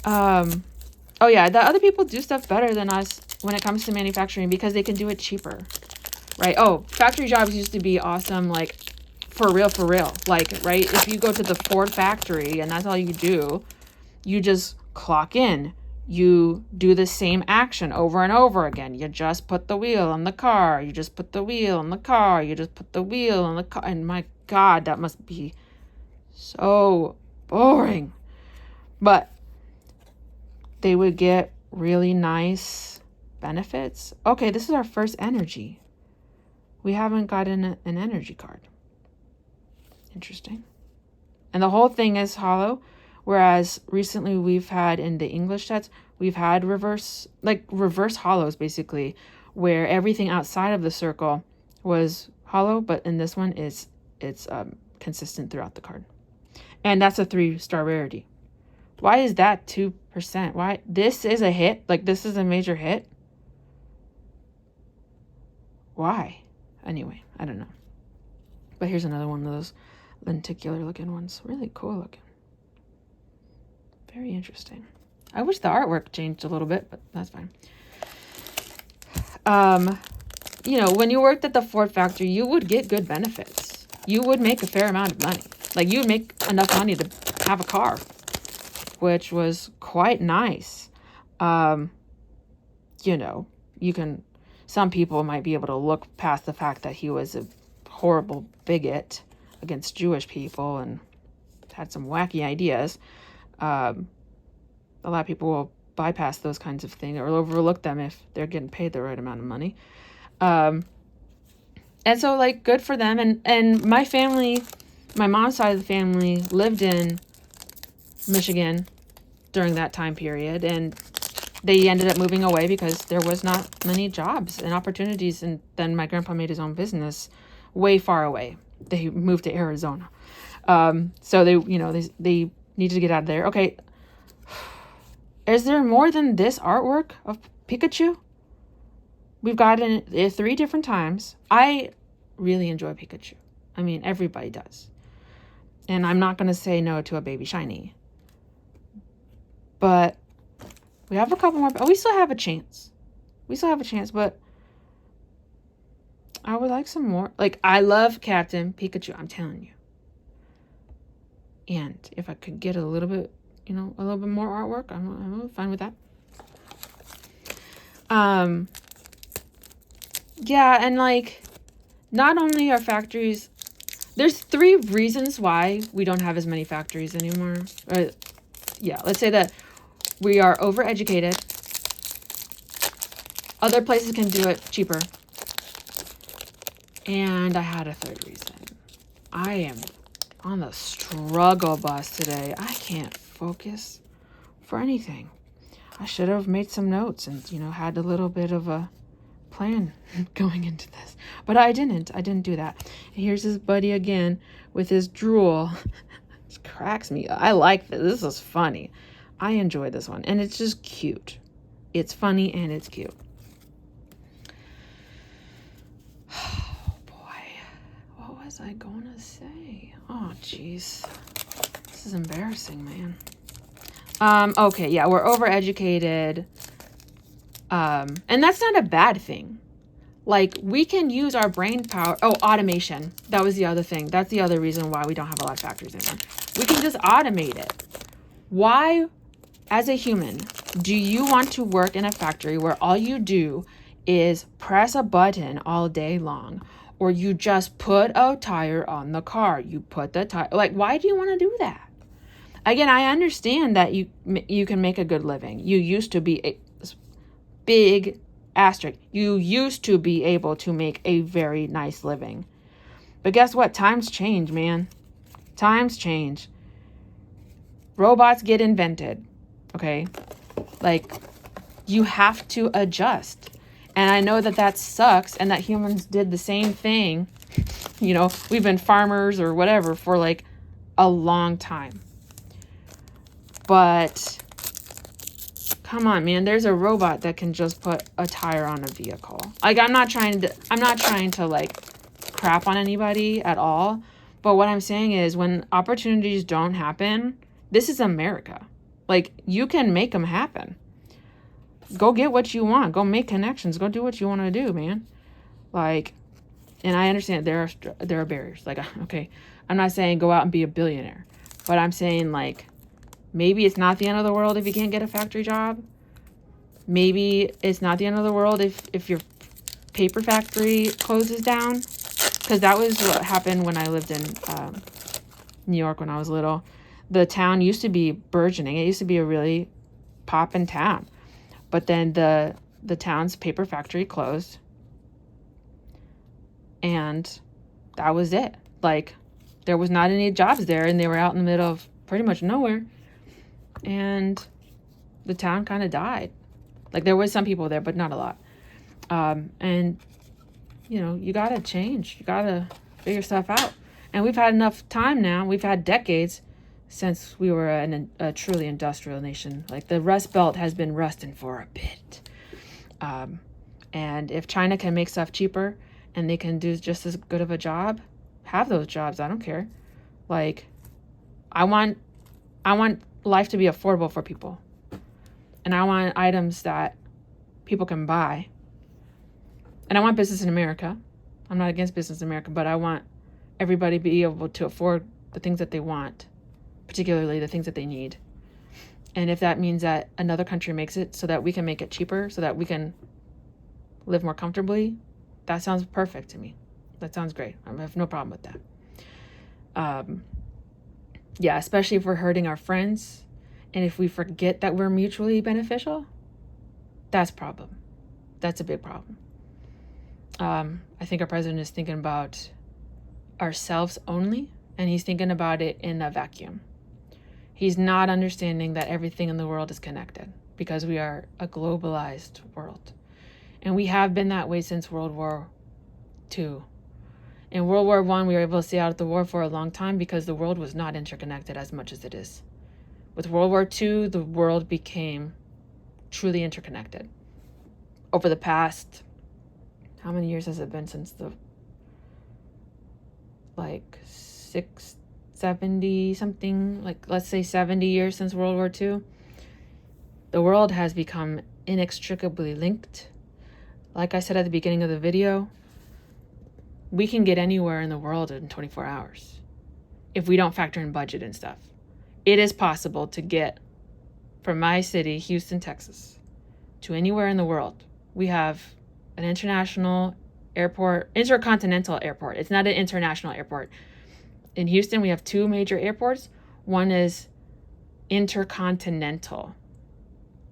Oh yeah, the other people do stuff better than us when it comes to manufacturing because they can do it cheaper, right? Oh, factory jobs used to be awesome, like for real, like, right? If you go to the Ford factory and that's all you do, you just clock in, you do the same action over and over again. You just put the wheel on the car, you just put the wheel on the car, you just put the wheel on the car. And my God, that must be so boring. But they would get really nice benefits. Okay, this is our first energy. We haven't gotten an energy card. Interesting. And the whole thing is hollow, whereas recently we've had in the English sets, we've had reverse hollows basically, where everything outside of the circle was hollow, but in this one it's consistent throughout the card. And that's a 3-star rarity. Why is that 2%? Why? This is a hit? Like, this is a major hit? Why? Anyway, I don't know. But here's another one of those lenticular looking ones. Really cool looking. Very interesting. I wish the artwork changed a little bit, but that's fine. You know, when you worked at the Ford factory, you would get good benefits. You would make a fair amount of money. Like, you would make enough money to have a car, which was quite nice. You know, some people might be able to look past the fact that he was a horrible bigot against Jewish people and had some wacky ideas. A lot of people will bypass those kinds of things or overlook them if they're getting paid the right amount of money. And so, like, good for them. And my family, my mom's side of the family lived in Michigan during that time period, and they ended up moving away because there was not many jobs and opportunities. And then my grandpa made his own business way far away. They moved to Arizona. So they needed to get out of there. Okay. Is there more than this artwork of Pikachu? We've gotten it 3 different times. I really enjoy Pikachu. I mean, everybody does. And I'm not going to say no to a baby shiny. But we have a couple more. We still have a chance. But I would like some more. Like, I love Captain Pikachu, I'm telling you. And if I could get a little bit more artwork, I'm fine with that. Yeah, and like, not only are factories, there's 3 reasons why we don't have as many factories anymore. Let's say that we are overeducated. Other places can do it cheaper. And I had a 3rd reason. I am on the struggle bus today. I can't focus for anything. I should have made some notes and, had a little bit of a plan going into this. But I didn't do that. And here's his buddy again with his drool. It cracks me up. I like this. This is funny. I enjoy this one. And it's just cute. It's funny and it's cute. Oh, boy. Jeez. This is embarrassing, man. Okay, yeah, we're overeducated. And that's not a bad thing. Like, we can use our brain power. Oh, automation. That was the other thing. That's the other reason why we don't have a lot of factories anymore. We can just automate it. Why, as a human, do you want to work in a factory where all you do is press a button all day long? Or you just put a tire on the car. You put the tire. Like, why do you want to do that? Again, I understand that you can make a good living. You used to be a big asterisk. You used to be able to make a very nice living. But guess what? Times change, man. Times change. Robots get invented. Okay? Like, you have to adjust. And I know that sucks and that humans did the same thing. You know, we've been farmers or whatever for like a long time. But come on, man, there's a robot that can just put a tire on a vehicle. Like, I'm not trying to like crap on anybody at all. But what I'm saying is, when opportunities don't happen, this is America. Like, you can make them happen. Go get what you want. Go make connections. Go do what you want to do, man. Like, and I understand there are barriers. Like, okay, I'm not saying go out and be a billionaire, but I'm saying, like, maybe it's not the end of the world if you can't get a factory job. Maybe it's not the end of the world if your paper factory closes down. Because that was what happened when I lived in New York when I was little. The town used to be burgeoning. It used to be a really poppin' town. But then the town's paper factory closed. And that was it. Like, there was not any jobs there, and they were out in the middle of pretty much nowhere. And the town kind of died. Like, there was some people there, but not a lot. And, you know, you got to change. You got to figure stuff out. And we've had enough time now. We've had decades since we were a truly industrial nation. Like, the Rust Belt has been rusting for a bit. And if China can make stuff cheaper and they can do just as good of a job, have those jobs. I don't care. Like, I want life to be affordable for people. And I want items that people can buy. And I want business in America. I'm not against business in America, but I want everybody to be able to afford the things that they want, particularly the things that they need. And if that means that another country makes it so that we can make it cheaper, so that we can live more comfortably, that sounds perfect to me. That sounds great. I have no problem with that. Yeah, especially if we're hurting our friends and if we forget that we're mutually beneficial, that's a problem. That's a big problem. I think our president is thinking about ourselves only, and he's thinking about it in a vacuum. He's not understanding that everything in the world is connected because we are a globalized world. And we have been that way since World War II. In World War I, we were able to stay out of the war for a long time because the world was not interconnected as much as it is. With World War II, the world became truly interconnected. Over the past, how many years has it been since like 70 something, like let's say 70 years since World War II? The world has become inextricably linked. Like I said at the beginning of the video, we can get anywhere in the world in 24 hours if we don't factor in budget and stuff. It is possible to get from my city, Houston, Texas, to anywhere in the world. We have an international airport, intercontinental airport. It's not an international airport. In Houston, we have two major airports. One is intercontinental.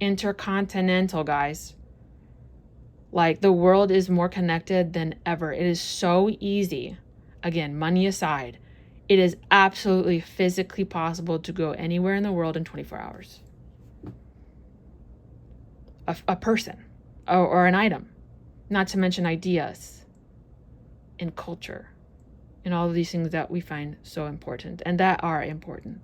Intercontinental, guys. Like, the world is more connected than ever. It is so easy. Again, money aside, it is absolutely physically possible to go anywhere in the world in 24 hours. A person or an item, not to mention ideas and culture and all of these things that we find so important and that are important.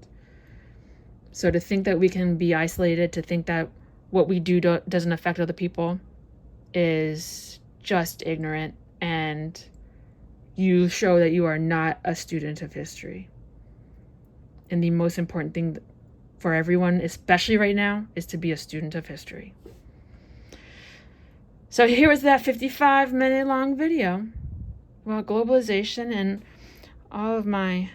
So to think that we can be isolated, to think that what we do doesn't affect other people, is just ignorant, and you show that you are not a student of history. And the most important thing for everyone, especially right now, is to be a student of history. So here was that 55-minute long video about globalization and all of my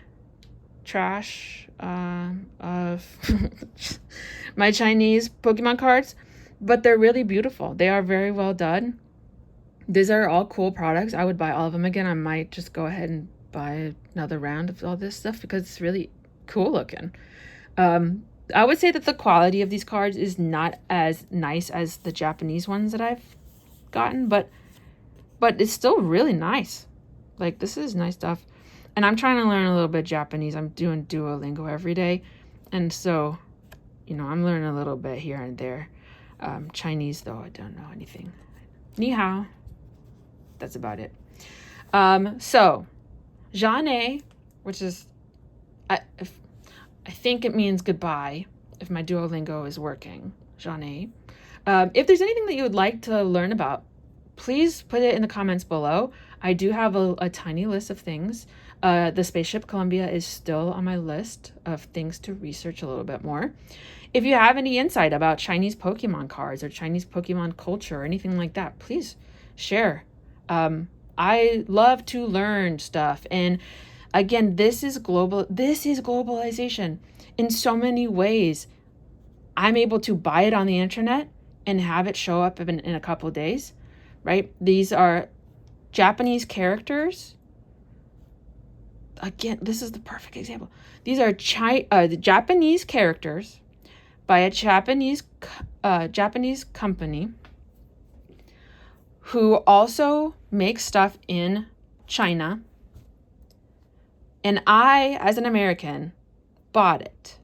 trash of my Chinese Pokemon cards. But they're really beautiful. They are very well done. These are all cool products. I would buy all of them again. I might just go ahead and buy another round of all this stuff because it's really cool looking. I would say that the quality of these cards is not as nice as the Japanese ones that I've gotten, but it's still really nice. Like, this is nice stuff. And I'm trying to learn a little bit Japanese. I'm doing Duolingo every day. And so, I'm learning a little bit here and there. Chinese, though, I don't know anything. Ni hao. That's about it. So, Jeanne, which is, I think it means goodbye if my Duolingo is working. Jeanne. If there's anything that you would like to learn about, please put it in the comments below. I do have a tiny list of things. The Spaceship Columbia is still on my list of things to research a little bit more. If you have any insight about Chinese Pokemon cards or Chinese Pokemon culture or anything like that, please share. I love to learn stuff. And again, this is globalization in so many ways. I'm able to buy it on the internet and have it show up in a couple of days, right? These are Japanese characters. Again, this is the perfect example. These are the Japanese characters by a Japanese company who also makes stuff in China. And I, as an American, bought it.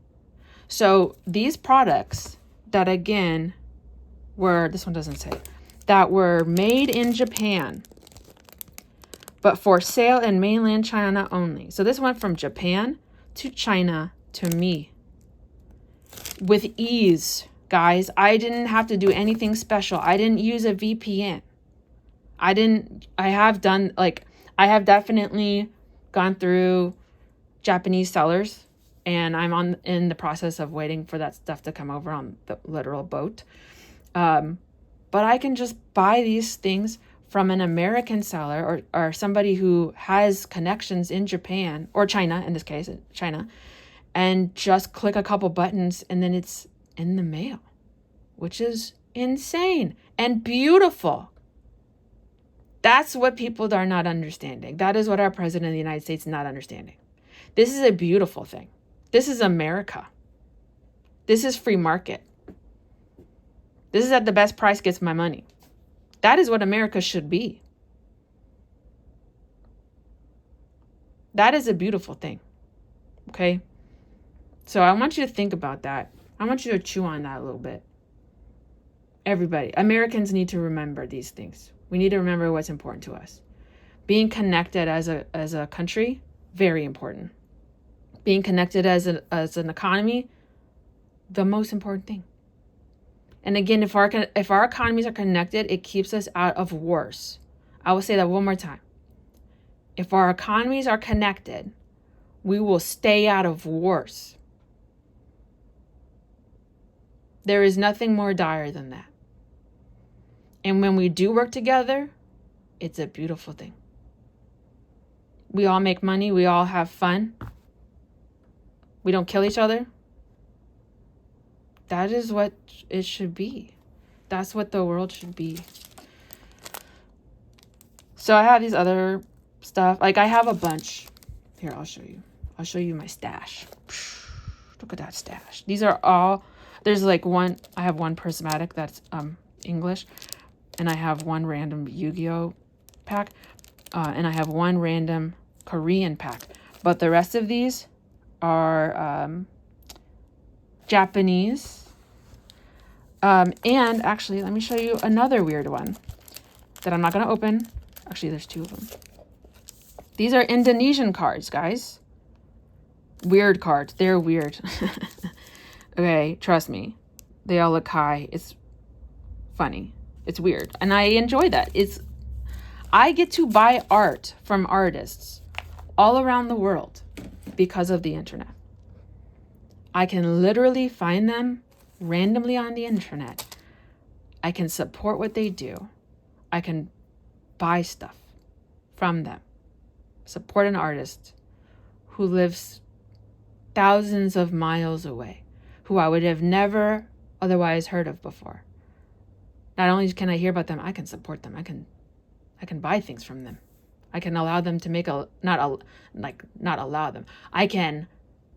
So these products that, again, this one doesn't say, that were made in Japan, but for sale in mainland China only. So this went from Japan to China to me with ease, guys. I didn't have to do anything special. I didn't use a VPN. I have definitely gone through Japanese sellers, and I'm in the process of waiting for that stuff to come over on the literal boat. But I can just buy these things from an American seller or somebody who has connections in Japan or China, in this case, China, and just click a couple buttons and then it's in the mail, which is insane and beautiful. That's what people are not understanding. That is what our president of the United States is not understanding. This is a beautiful thing. This is America. This is free market. This is at the best price gets my money. That is what America should be. That is a beautiful thing. Okay? So I want you to think about that. I want you to chew on that a little bit. Everybody, Americans need to remember these things. We need to remember what's important to us. Being connected as a country, very important. Being connected as an economy, the most important thing. And again, if our economies are connected, it keeps us out of wars. I will say that one more time. If our economies are connected, we will stay out of wars. There is nothing more dire than that. And when we do work together, it's a beautiful thing. We all make money. We all have fun. We don't kill each other. That is what it should be. That's what the world should be. So I have these other stuff. Like, I have a bunch. Here, I'll show you. I'll show you my stash. Look at that stash. These are all, there's like one, I have one prismatic that's English. And I have one random Yu-Gi-Oh pack. And I have one random Korean pack. But the rest of these are Japanese. And actually, let me show you another weird one that I'm not going to open. Actually, there's two of them. These are Indonesian cards, guys. Weird cards. They're weird. Okay, trust me. They all look high. It's funny. It's weird. And I enjoy that. I get to buy art from artists all around the world because of the internet. I can literally find them randomly on the internet. I can support what they do. I can buy stuff from them. Support an artist who lives thousands of miles away, who I would have never otherwise heard of before. Not only can I hear about them, I can support them. I can buy things from them. I can allow them to make I can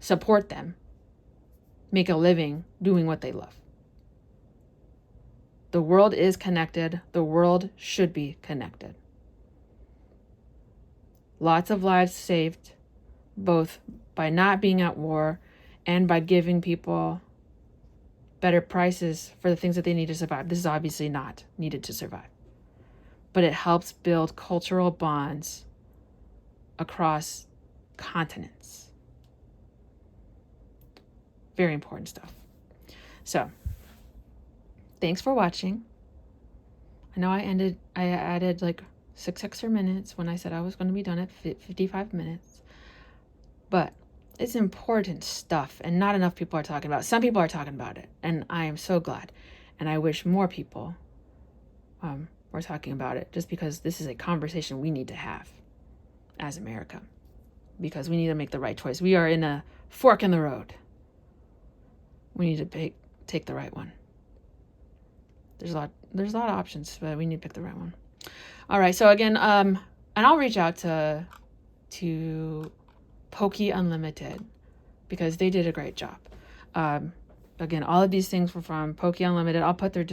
support them, make a living doing what they love. The world is connected. The world should be connected. Lots of lives saved, both by not being at war and by giving people better prices for the things that they need to survive. This is obviously not needed to survive, but it helps build cultural bonds across continents. Very important stuff. So, thanks for watching. I know I added like 6 extra minutes when I said I was going to be done at 55 minutes. But it's important stuff, and not enough people are talking about it. Some people are talking about it, and I am so glad. And I wish more people were talking about it, just because this is a conversation we need to have as America, because we need to make the right choice. We are in a fork in the road. We need to take the right one. There's a lot of options, but we need to pick the right one. All right, so again, and I'll reach out to Poke Unlimited, because they did a great job. Again, all of these things were from Poke Unlimited. I'll put their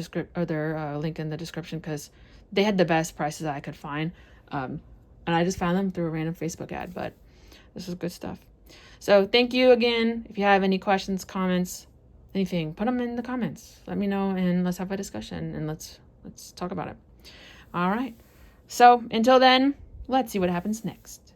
link in the description, because they had the best prices I could find. And I just found them through a random Facebook ad, but this is good stuff. So thank you again. If you have any questions, comments, anything, put them in the comments. Let me know, and let's have a discussion, and let's talk about it. All right. So until then, let's see what happens next.